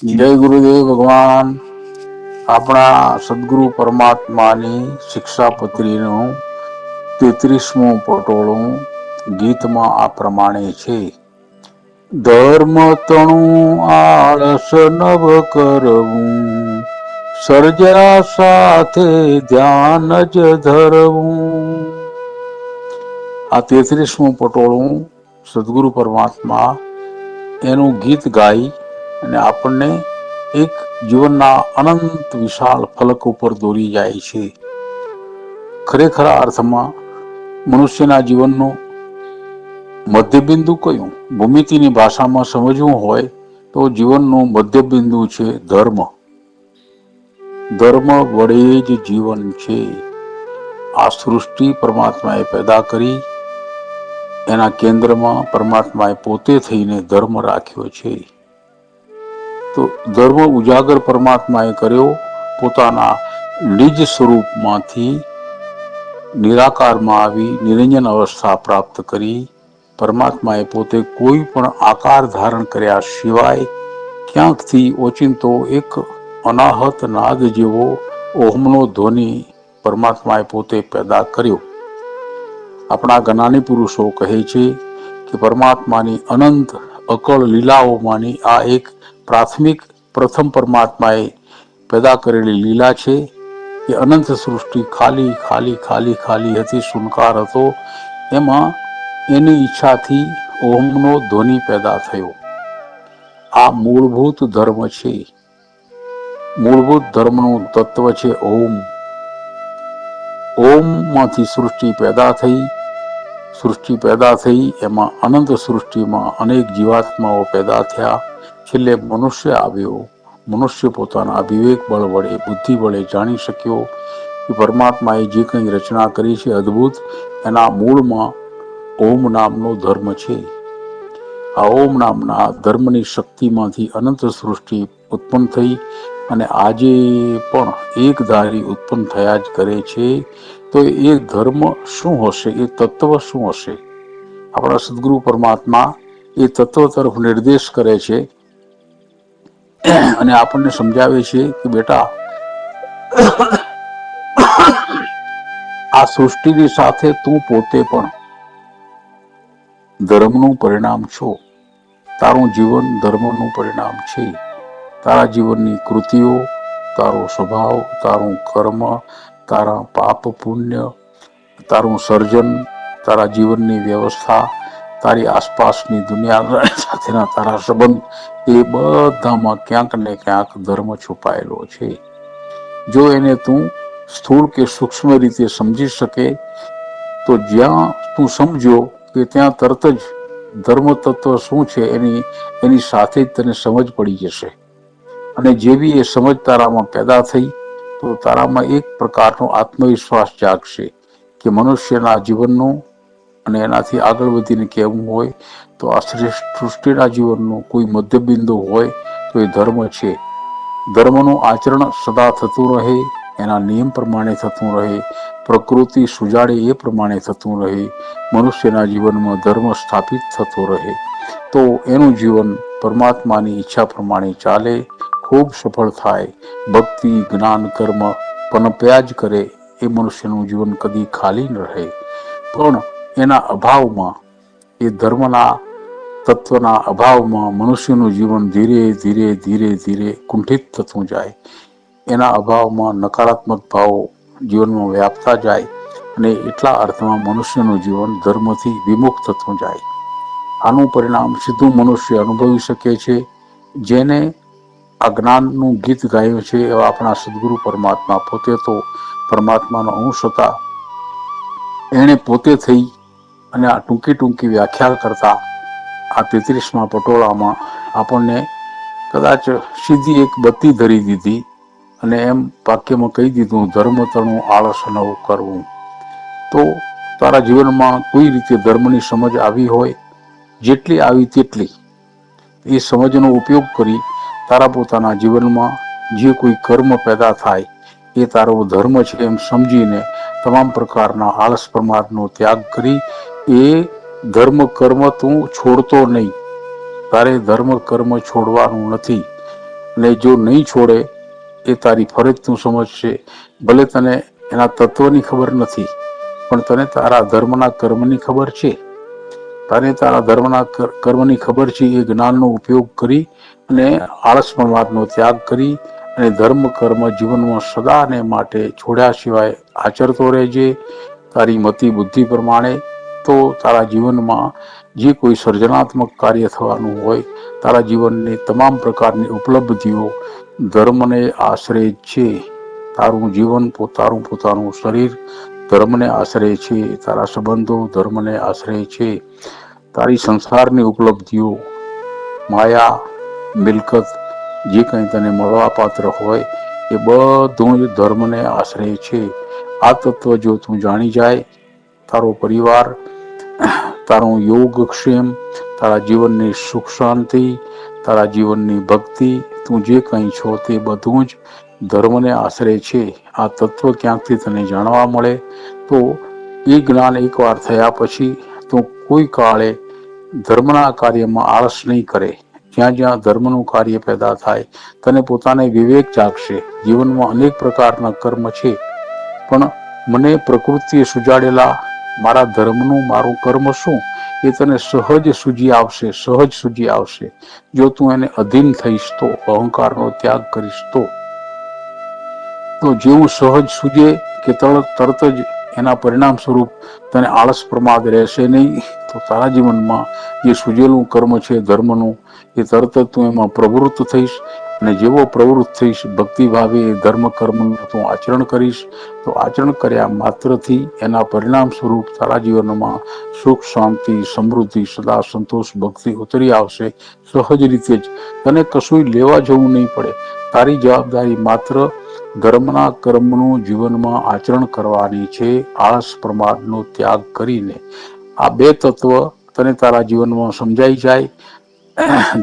જય ગુરુદેવ ભગવાન. આપણા સદગુરુ પરમાત્માની શિક્ષાપત્રીનું 33મું પટોળું ગીતમાં આ પ્રમાણે છે. ધર્મ તણું આળસ નવ કરવું, સર્જરા સાથે ધ્યાન જ ધરવું. આ 33મું પટોળું સદગુરુ પરમાત્મા એનું ગીત ગાઈ અને આપણને એક જીવનના અનંત વિશાળ ફલક ઉપર દોરી જાય છે. ખરેખર અર્થમાં મનુષ્યના જીવનનું મધ્યબિંદુ કયું? ભૂમિતિની ભાષામાં સમજવું હોય તો જીવનનું મધ્યબિંદુ છે ધર્મ. ધર્મ વડે જ જીવન છે. આ સૃષ્ટિ પરમાત્માએ પેદા કરી, એના કેન્દ્રમાં પરમાત્માએ પોતે થઈને ધર્મ રાખ્યો છે. તો ધર્મ ઉજાગર પરમાત્માએ કર્યો. પોતાના નિજ સ્વરૂપમાંથી નિરાકારમાં આવી નિરંજન અવસ્થા પ્રાપ્ત કરી. પરમાત્માએ પોતે કોઈ પણ આકાર ધારણ કર્યા સિવાય ક્યાંકથી ઓચિંતો એક અનાહત નાદ જેવો ઓહમનો ધ્વનિ પરમાત્માએ પોતે પેદા કર્યો. આપણા જ્ઞાની પુરુષો કહે છે કે પરમાત્માની અનંત અકળ લીલાઓમાંની આ એક પ્રાથમિક પ્રથમ પરમાત્માએ પેદા કરેલી લીલા છે. એ અનંત સૃષ્ટિ ખાલી ખાલી ખાલી ખાલી હતી, શુનકાર હતો. એમાં એની ઈચ્છાથી ઓમનો ધ્વનિ પેદા થયો. આ મૂળભૂત ધર્મ છે. મૂળભૂત ધર્મનું તત્વ છે ઓમ. ઓમમાંથી સૃષ્ટિ પેદા થઈ. સૃષ્ટિ પેદા થઈ એમાં અનંત સૃષ્ટિમાં અનેક જીવાત્માઓ પેદા થયા. છેલ્લે મનુષ્ય આવ્યો. મનુષ્ય પોતાના વિવેક બળ વડે, બુદ્ધિ વડે જાણી શક્યો કે પરમાત્માએ જે કંઈ રચના કરી છે અદ્ભુત, એના મૂળમાં ઓમ નામનો ધર્મ છે. આ ઓમ નામના ધર્મની શક્તિમાંથી અનંત સૃષ્ટિ ઉત્પન્ન થઈ અને આજે પણ એક ધારી ઉત્પન્ન થયા જ કરે છે. તો એ ધર્મ શું હશે? એ તત્વ શું હશે? આપણા સદગુરુ પરમાત્મા એ તત્વ તરફ નિર્દેશ કરે છે અને આપણને સમજાવે છે કે બેટા, આ સૃષ્ટિની સાથે તું પોતે પણ ધર્મનું પરિણામ છો. તારું જીવન ધર્મનું પરિણામ છે. તારા જીવનની કૃતિઓ, તારો સ્વભાવ, તારું કર્મ, તારા પાપ પુણ્ય, તારું સર્જન, તારા જીવનની વ્યવસ્થા, તારી આસપાસની દુનિયા સાથેના તારા સંબંધ, એ બધામાં ક્યાંક ને ક્યાંક ધર્મ છુપાયેલો છે. જો એને તું સ્થૂળ કે સૂક્ષ્મ રીતે સમજી શકે તો જ્યાં તું સમજો કે ત્યાં તરત જ ધર્મ તત્વ શું છે એની સાથે જ તને સમજ પડી જશે. અને જેવી એ સમજ તારામાં પેદા થઈ તો તારામાં એક પ્રકારનો આત્મવિશ્વાસ જાગશે કે મનુષ્યના જીવનનું અને એનાથી આગળ વધીને કહેવું હોય તો આ સૃષ્ટિના જીવનનું કોઈ મધ્યબિંદુ હોય તો એ ધર્મ છે. ધર્મનું આચરણ સદા થતું રહે, એના નિયમ પ્રમાણે થતું રહે, પ્રકૃતિ સુજાડે એ પ્રમાણે થતું રહે, મનુષ્યના જીવનમાં ધર્મ સ્થાપિત થતો રહે તો એનું જીવન પરમાત્માની ઈચ્છા પ્રમાણે ચાલે, ખૂબ સફળ થાય. ભક્તિ, જ્ઞાન, કર્મ પનપ્યા જ કરે. એ મનુષ્યનું જીવન કદી ખાલી ન રહે. પણ એના અભાવમાં, એ ધર્મના તત્વના અભાવમાં મનુષ્યનું જીવન ધીરે ધીરે ધીરે ધીરે કુંઠિત થતું જાય. એના અભાવમાં નકારાત્મક ભાવો જીવનમાં વ્યાપતા જાય અને એટલા અર્થમાં મનુષ્યનું જીવન ધર્મથી વિમુખ થતું જાય. આનું પરિણામ સીધું મનુષ્ય અનુભવી શકે છે. જેને આ જ્ઞાનનું ગીત ગાયું છે એવા આપણા સદગુરુ પરમાત્મા પોતે તો પરમાત્માનો અંશ હતા. એણે પોતે થઈ અને આ ટૂંકી ટૂંકી વ્યાખ્યા કરતા આ 33મા પટોળામાં આપણને કદાચ સીધી એક બત્તી ધરી દીધી અને એમ વાક્યમાં કહી દીધું, ધર્મ તણું આળસ નવું કરવું. તો તારા જીવનમાં કોઈ રીતે ધર્મની સમજ આવી હોય, જેટલી આવી તેટલી એ સમજનો ઉપયોગ કરી તારા પોતાના જીવનમાં જે કોઈ કર્મ પેદા થાય એ તારો ધર્મ છે એમ સમજીને તમામ પ્રકારના આળસ પ્રમાદનો ત્યાગ કરી એ ધર્મ કર્મ તું છોડતો નહીં. તારે ધર્મ કર્મ છોડવાનું નથી. અને જો નહીં છોડે એ તારી ફરજ તું સમજશે. ભલે તને એના તત્વની ખબર નથી, પણ તને તારા ધર્મના કર્મની ખબર છે. તને તારા ધર્મના કર્મની ખબર છે. એ જ્ઞાનનો ઉપયોગ કરી અને આળસ પ્રમાદનો ત્યાગ કરી અને ધર્મ કર્મ જીવનમાં સદાને માટે છોડ્યા સિવાય આચરતો રહેજે તારી મતિ બુદ્ધિ પ્રમાણે. તો તારા જીવનમાં જે કોઈ સર્જનાત્મક કાર્ય થવાનું હોય, તારા જીવનની તમામ પ્રકારની ઉપલબ્ધિઓ ધર્મને આશરે છે. તારું જીવન પોતાનું શરીર ધર્મને આશરે છે. તારા સંબંધો ધર્મને આશરે છે. તારી સંસારની ઉપલબ્ધિઓ, માયા, મિલકત, જે કંઈ તને મળવા પાત્ર હોય એ બધું જ ધર્મને આશરે છે. આ તત્વ જો તું જાણી જાય, તારો પરિવાર, તારો યોગક્ષેમ, તારા જીવનની સુખ શાંતિ, તારા જીવનની ભક્તિ, તું જે કંઈ છો તે બધું જ ધર્મને આશરે છે. આ તત્વ ક્યાંકથી તને જાણવા મળે તો એ જ્ઞાન એકવાર થયા પછી તું કોઈ કાળે ધર્મના કાર્યમાં આળસ નહીં કરે. જ્યાં જ્યાં ધર્મનું કાર્ય પેદા થાય તને પોતાને વિવેક જાગશે. જીવનમાં અનેક પ્રકારના કર્મ છે, પણ મને પ્રકૃતિએ સુજાડેલા મારા ધર્મનું મારું કર્મ શું એ તને સહજ સૂજી આવશે. સહજ સૂજી આવશે જો તું એને અધીન થઈશ તો, અહંકારનો ત્યાગ કરીશ તો જેવું સહજ સૂજે કે તરત જ એના પરિણામ સ્વરૂપ તને આળસ પ્રમાદ રહેશે નહીં. તો તારા જીવનમાં જે સૂજેલું કર્મ છે ધર્મનું, એ તરત જ તું એમાં પ્રવૃત્ત થઈશ. અને જેવો પ્રવૃત્ત થઈશ ભક્તિ ભાવે ધર્મ કર્મનું તું આચરણ કરીશ, તો આચરણ કર્યા માત્રથી એના પરિણામ સ્વરૂપ તારા જીવનમાં સુખ શાંતિ સમૃદ્ધિ સદા સંતોષ ભક્તિ ઉતરી આવશે. સહજ રીતે જ તને કશું લેવા જવું નહીં પડે. તારી જવાબદારી માત્ર ધર્મના કર્મનું જીવનમાં આચરણ કરવાની છે, આળસ પ્રમાદનો ત્યાગ કરીને. આ બે તત્વ તને તારા જીવનમાં સમજાઈ જાય.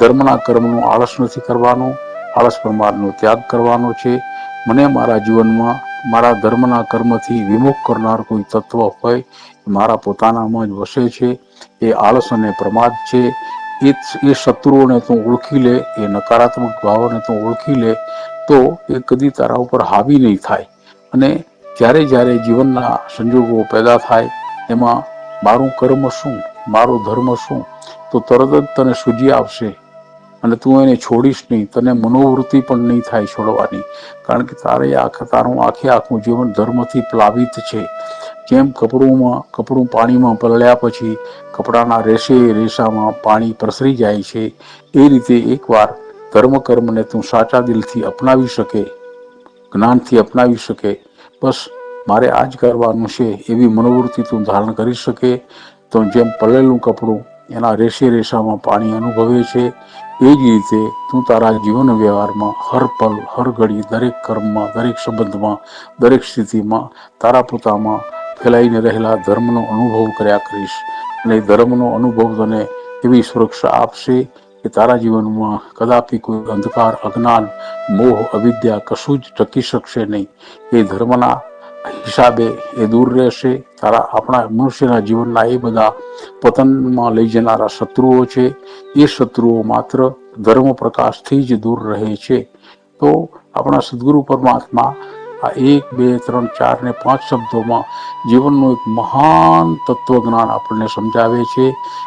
ધર્મના કર્મનું આળસ નથી કરવાનું, આળસ પ્રમાદનો ત્યાગ કરવાનો છે. મને મારા જીવનમાં મારા ધર્મના કર્મથી વિમુખ કરનાર કોઈ તત્વ હોય, મારા પોતાનામાં જ વસે છે. એ આળસ અને પ્રમાદ છે. એ શત્રુઓને તું ઓળખી લે, એ નકારાત્મક ભાવોને તું ઓળખી લે તો એ કદી તારા ઉપર હાવી નહીં થાય. અને જ્યારે જ્યારે જીવનના સંજોગો પેદા થાય એમાં મારું કર્મ શું, મારો ધર્મ શું, તો તરત જ તને સૂજી આવશે અને તું એને છોડીશ નહીં. તને મનોવૃત્તિ પણ નહીં થાય છોડવાની, કારણ કે તારું આખું જીવન ધર્મથી પ્લાવિત છે. જેમ કપડું પાણીમાં પલળ્યા પછી કપડાના રેસામાં પાણી પ્રસરી જાય છે, એ રીતે એકવાર ધર્મ કર્મને તું સાચા દિલથી અપનાવી શકે, જ્ઞાનથી અપનાવી શકે, બસ મારે આ જ કરવાનું છે એવી મનોવૃત્તિ તું ધારણ કરી શકે, તો જેમ પલળેલું કપડું એના રેસામાં પાણી અનુભવે છે, એ જ રીતે તું તારા જીવન વ્યવહારમાં હર પલ હર ઘડી દરેક કર્મમાં, દરેક સંબંધમાં, દરેક સ્થિતિમાં તારા પોતામાં ફેલાઈને રહેલા ધર્મનો અનુભવ કર્યા કરીશ. અને ધર્મનો અનુભવ તને એવી સુરક્ષા આપશે કે તારા જીવનમાં કદાપી કોઈ અંધકાર, અજ્ઞાન, મોહ, અવિદ્યા કશું જ ટકી શકશે નહીં. એ ધર્મના હિસાબે એ દૂર રહેશે. આપણા મનુષ્યના જીવનના એ બધા પતનમાં લઈ જનારા શત્રુઓ છે, એ શત્રુઓ માત્ર ધર્મ પ્રકાશથી જ દૂર રહે છે. તો આપણા સદગુરુ પરમાત્મા આ 1, 2, 3, 4 ને 5 શબ્દોમાં જીવનનું એક મહાન તત્વજ્ઞાન આપણને સમજાવે છે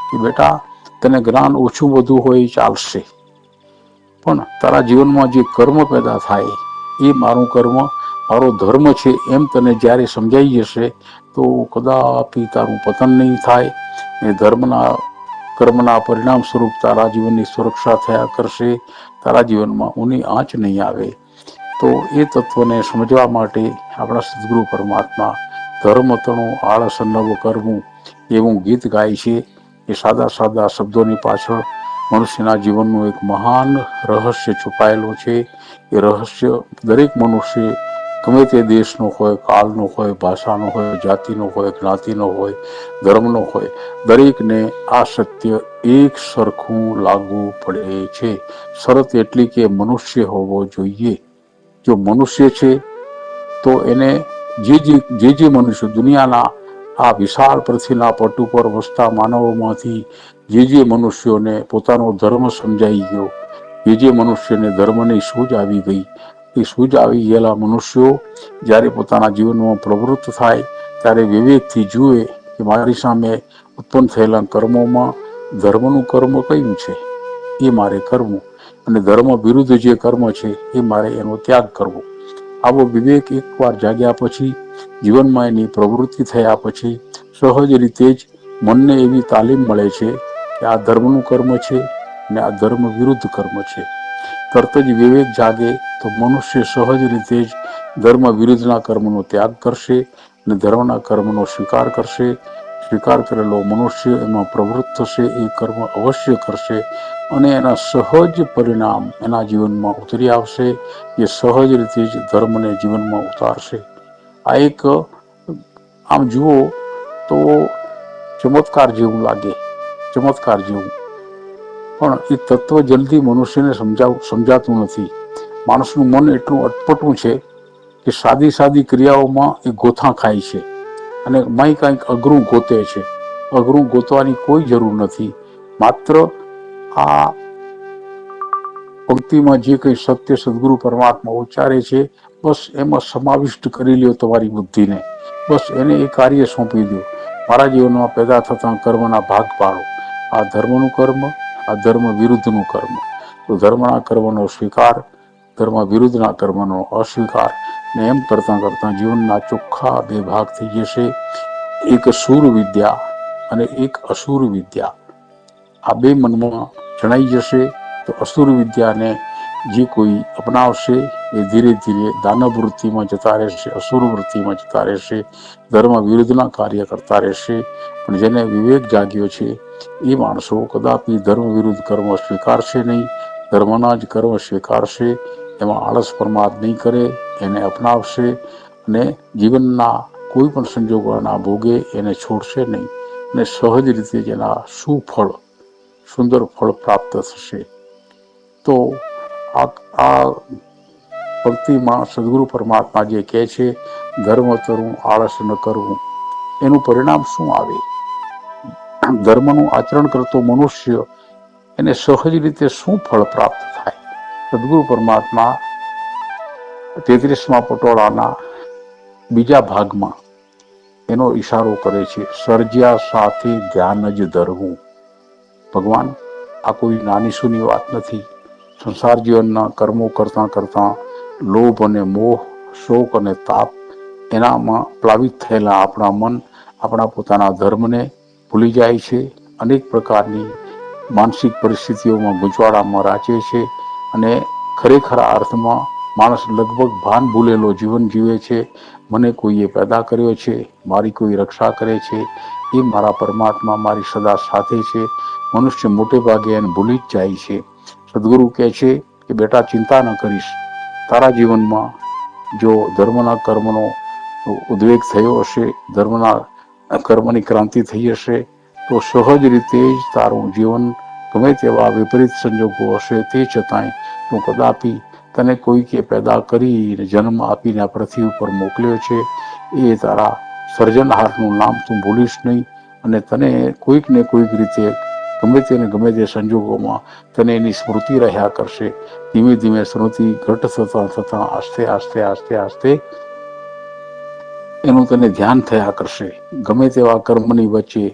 કે બેટા, તને જ્ઞાન ઓછું વધુ હોય ચાલશે, પણ તારા જીવનમાં જે કર્મ પેદા થાય એ મારું કર્મ, મારો ધર્મ છે એમ તને જ્યારે સમજાઈ જશે તો કદાપી તારું પતન નહીં થાય. એ કર્મના પરિણામ સ્વરૂપ તારા જીવનની સુરક્ષા થયા કરશે. તારા જીવનમાં ઊની આંચ નહીં આવે. તો એ તત્વને સમજવા માટે આપણા સદગુરુ પરમાત્મા ધર્મ તણું આળસ નવ કરવું એવું ગીત ગાય છે. એ સાદા શબ્દોની પાછળ મનુષ્યના જીવનનું એક મહાન રહસ્ય છુપાયેલું છે. એ રહસ્ય દરેક મનુષ્ય ગમે તે દેશનો હોય, કાળનો હોય, ભાષાનો હોય, જાતિનો હોય, જ્ઞાતિનો હોય, ધર્મનો હોય, દરેકને આ સત્ય એક સરખું લાગુ પડે છે. શરત એટલી કે મનુષ્ય હોવો જોઈએ. જો મનુષ્ય છે તો એને જે મનુષ્ય દુનિયાના આ વિશાળ પૃથ્વીના પટ ઉપર વસતા માનવોમાંથી જે મનુષ્યોને પોતાનો ધર્મ સમજાઈ ગયો, એ જે મનુષ્યને ધર્મની સૂઝ આવી ગઈ, એ સૂઝ આવી ગયેલા મનુષ્યો જ્યારે પોતાના જીવનમાં પ્રવૃત્ત થાય ત્યારે વિવેકથી જુએ કે મારી સામે ઉત્પન્ન થયેલા કર્મોમાં ધર્મનું કર્મ કયું છે એ મારે કરવું, અને ધર્મ વિરુદ્ધ જે કર્મ છે એ મારે એનો ત્યાગ કરવો. આવો વિવેક એકવાર જાગ્યા પછી, જીવનમાં એની પ્રવૃત્તિ થયા પછી સહજ રીતે જ મનને એવી તાલીમ મળે છે કે આ ધર્મનું કર્મ છે ને આ ધર્મ વિરુદ્ધ કર્મ છે. તરત જ વિવેક જાગે તો મનુષ્ય સહજ રીતે જ ધર્મ વિરુદ્ધના કર્મનો ત્યાગ કરશે અને ધર્મના કર્મનો સ્વીકાર કરશે. સ્વીકાર કરેલો મનુષ્ય એમાં પ્રવૃત્ત થશે, એ કર્મ અવશ્ય કરશે અને એના સહજ પરિણામ એના જીવનમાં ઉતરી આવશે. એ સહજ રીતે જ ધર્મને જીવનમાં ઉતારશે. આ એક આમ જુઓ તો ચમત્કાર જેવું લાગે, ચમત્કાર જેવું, પણ એ તત્વ જલ્દી મનુષ્યને સમજાતું નથી. માણસનું મન એટલું અટપટું છે કે સાદી સાદી ક્રિયાઓમાં એ ગોથા ખાય છે અને કંઈક અઘરું ગોતે છે. અઘરું ગોતવાની કોઈ જરૂર નથી. માત્ર આ પંક્તિમાં જે કંઈ સત્ય સદગુરુ પરમાત્મા ઉચ્ચારે છે, બસ એમાં સમાવિષ્ટ કરી લ્યો તમારી બુદ્ધિને, બસ એને એ કાર્ય સોંપી દો. મારા જીવનમાં પેદા થતા કર્મના ભાગ પાડો. આ ધર્મનું કર્મ, આ ધર્મ વિરુદ્ધનું કર્મ. તો ધર્મના કર્મનો સ્વીકાર, ધર્મ વિરુદ્ધના કર્મનો અસ્વીકાર, ને એમ કરતાં કરતાં જીવનના ચોખ્ખા બે ભાગ થઈ જશે. એક સૂર વિદ્યા અને એક અસુર વિદ્યા. આ બે મનમાં જણાઈ જશે તો અસુર વિદ્યાને જે કોઈ અપનાવશે એ ધીરે ધીરે દાનવ વૃત્તિમાં જતા રહેશે, અસુર વૃત્તિમાં જતા રહેશે, ધર્મ વિરુદ્ધના કાર્ય કરતા રહેશે. પણ જેને વિવેક જાગ્યો છે એ માણસો કદાપી ધર્મ વિરુદ્ધ કર્મ સ્વીકારશે નહીં, ધર્મના જ કર્મ સ્વીકારશે. એમાં આળસ પ્રમાદ નહીં કરે, એને અપનાવશે અને જીવનના કોઈ પણ સંજોગોના ભોગે એને છોડશે નહીં અને સહજ રીતે જ એના સુફળ, સુંદર ફળ પ્રાપ્ત થશે. તો આ ભક્તિમાં સદગુરુ પરમાત્મા જે કહે છે ધર્મ તરું આળસ ન કરવું, એનું પરિણામ શું આવે? ધર્મનું આચરણ કરતો મનુષ્ય એને સહજ રીતે શું ફળ પ્રાપ્ત થાય? સદગુરુ પરમાત્મા 33મા પટોળાના બીજા ભાગમાં એનો ઈશારો કરે છે. સર્જ્યા સાથે ધ્યાન જ ધરવું. ભગવાન, આ કોઈ નાની સૂની વાત નથી. સંસાર જીવનના કર્મો કરતાં કરતાં લોભ અને મોહ, શોક અને તાપ, એનામાં પ્લાવિત થયેલા આપણા મન આપણા પોતાના ધર્મને ભૂલી જાય છે. અનેક પ્રકારની માનસિક પરિસ્થિતિઓમાં ગૂંચવાડામાં રાચે છે અને ખરેખર અર્થમાં માણસ લગભગ ભાન ભૂલેલો જીવન જીવે છે. મને કોઈએ પેદા કર્યો છે, મારી કોઈ રક્ષા કરે છે, એ મારા પરમાત્મા મારી સદા સાથે છે. મનુષ્ય મોટે ભાગે એને ભૂલી જ જાય છે. સદગુરુ કહે છે કે બેટા, ચિંતા ન કરીશ. તારા જીવનમાં જો ધર્મના કર્મનો ઉદ્વેગ થયો હશે, ધર્મના કર્મની ક્રાંતિ થઈ હશે, તો સહજ રીતે જ તારું જીવન ગમે તેવા વિપરીત સંજોગો હશે તે છતાંય તું કદાપી તને કોઈકે પેદા કરીને જન્મ આપીને આ પૃથ્વી ઉપર મોકલ્યો છે એ તારા સર્જનહારનું નામ તું ભૂલીશ નહીં અને તને કોઈક ને કોઈક રીતે ગમે તે સંજોગોમાં તને એની સ્મૃતિ રહ્યા કરશે. ધીમે ધીમે સ્મૃતિ ઘટ થતાં થતાં આસ્તે આસ્તે આસ્તે આસ્તે એનું તને ધ્યાન થયા કરશે. ગમે તેવા કર્મની વચ્ચે,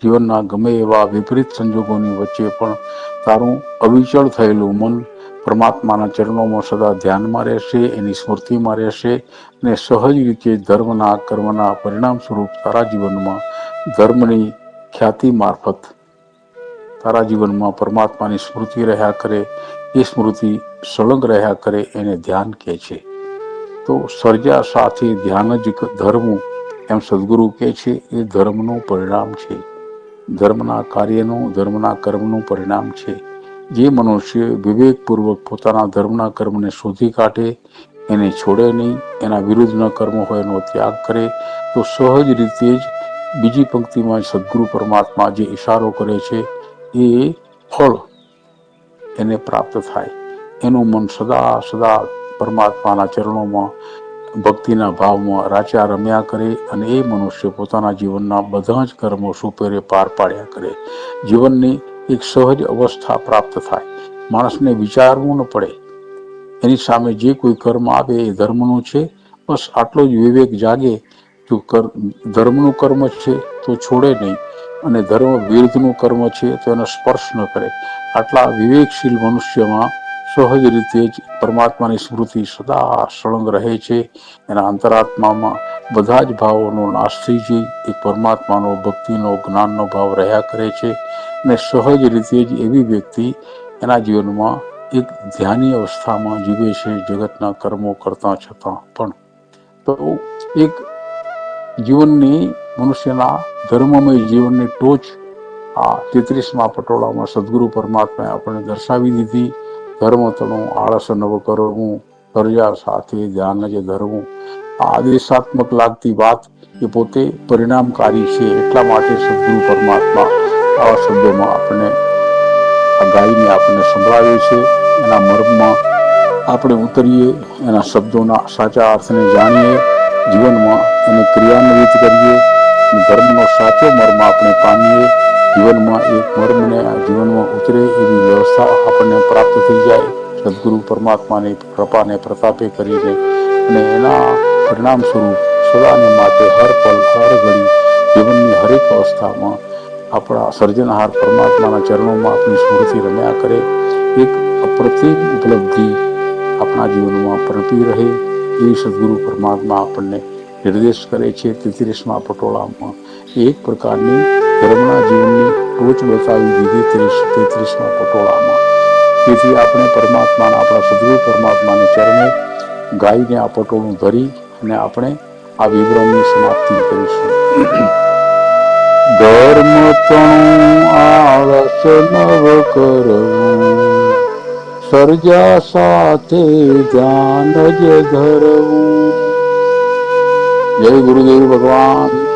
જીવનના ગમે એવા વિપરીત સંજોગોની વચ્ચે પણ તારું અવિચળ થયેલું મન પરમાત્માના ચરણોમાં સદા ધ્યાનમાં રહેશે, એની સ્મૃતિમાં રહેશે અને સહજ રીતે ધર્મના કર્મના પરિણામ સ્વરૂપ તારા જીવનમાં ધર્મની ખ્યાતિ મારફત તારા જીવનમાં પરમાત્માની સ્મૃતિ રહ્યા કરે, એ સ્મૃતિ સળંગ રહ્યા કરે, એને ધ્યાન કહે છે. તો સર્જા સાથે ધ્યાન જ ધરવું, એમ સદગુરુ કહે છે, એ ધર્મનું પરિણામ છે. ધર્મના કાર્યનું, ધર્મના કર્મનું પરિણામ છે. જે મનુષ્ય વિવેકપૂર્વક પોતાના ધર્મના કર્મને શોધી કાઢે, એને છોડે નહીં, એના વિરુદ્ધના કર્મ હોય એનો ત્યાગ કરે, તો સહજ રીતે જ બીજી પંક્તિમાં સદગુરુ પરમાત્મા જે ઈશારો કરે છે એ ફળ એને પ્રાપ્ત થાય. એનું મન સદા સદા પરમાત્માના ચરણોમાં ભક્તિના ભાવમાં રાચા રમ્યા કરે અને એ મનુષ્ય પોતાના જીવનના બધા જ કર્મો સુપેરે પાર પાડ્યા કરે. જીવનની એક સહજ અવસ્થા પ્રાપ્ત થાય. માણસને વિચારવું ન પડે. એની સામે જે કોઈ કર્મ આવે એ ધર્મનું છે, બસ આટલો જ વિવેક જાગે. જો ધર્મનું કર્મ છે તો છોડે નહીં, અને ધર્મ વિરુદ્ધનું કર્મ છે તો એનો સ્પર્શ ન કરે. આટલા વિવેકશીલ મનુષ્યમાં સહજ રીતે જ પરમાત્માની સ્મૃતિ સદા સળંગ રહે છે. એના અંતરાત્મામાં બધા જ ભાવોનો નાશ થઈ જાય, એ પરમાત્માનો, ભક્તિનો, જ્ઞાનનો ભાવ રહ્યા કરે છે. અને સહજ રીતે જ એવી વ્યક્તિ એના જીવનમાં એક ધ્યાની અવસ્થામાં જીવે છે, જગતના કર્મો કરતા છતાં પણ. તો એક જીવનની, મનુષ્યના ધર્મમય જીવનની ટોચ આ 33મા પટોળામાં સદગુરુ પરમાત્માએ આપણને દર્શાવી દીધી. ધર્મ તણું આળસ નવ કરવું, સર્જા સાથે ધ્યાન જ ધરવું. આ આદેશાત્મક લાગતી વાત એ પોતે પરિણામકારી છે. એટલા માટે સદગુરુ પરમાત્મા આવા શબ્દોમાં આપણને આ ગાઈને આપણને સંભળાવે છે. એના મર્મમાં આપણે ઉતરીએ, એના શબ્દોના સાચા અર્થને જાણીએ, જીવનમાં એને ક્રિયાન્વિત કરીએ, ધર્મનો સાચો મર્મ આપણે પામીએ. જીવનમાં એક મર્મને જીવનમાં ઉતરે એવી વ્યવસ્થા આપણને પ્રાપ્ત થઈ જાય સદગુરુ પરમાત્માની કૃપાને પ્રતાપે કરીને. અને એના પરિણામ સ્વરૂપ સદાને માટે હર પલ હર ઘડી જીવનની હરેક અવસ્થામાં આપણા સર્જનહાર પરમાત્માના ચરણોમાં આપણી સ્મૃતિ રમ્યા કરે. એક અપ્રતિમ ઉપલબ્ધિ આપણા જીવનમાં પ્રતી રહે એવી સદગુરુ પરમાત્મા આપણને નિર્દેશ કરે છે 33મા પટોળામાં. એક પ્રકારની ધર્મના જીવનની ટોચ બતાવી દીધી 33મા પટોળામાં. તેથી આપણે પરમાત્માના, આપણા સદગુરુ પરમાત્માને ચરણે ગાઈને આ પટોળું ધરી અને આપણે આ વિવરણની સમાપ્તિ કરીશું. ધર્મ તણું આળસ નવ કરવું, સર્જા સાથે ધ્યાન જ ધરવું. જય ગુરુદેવ ભગવાન.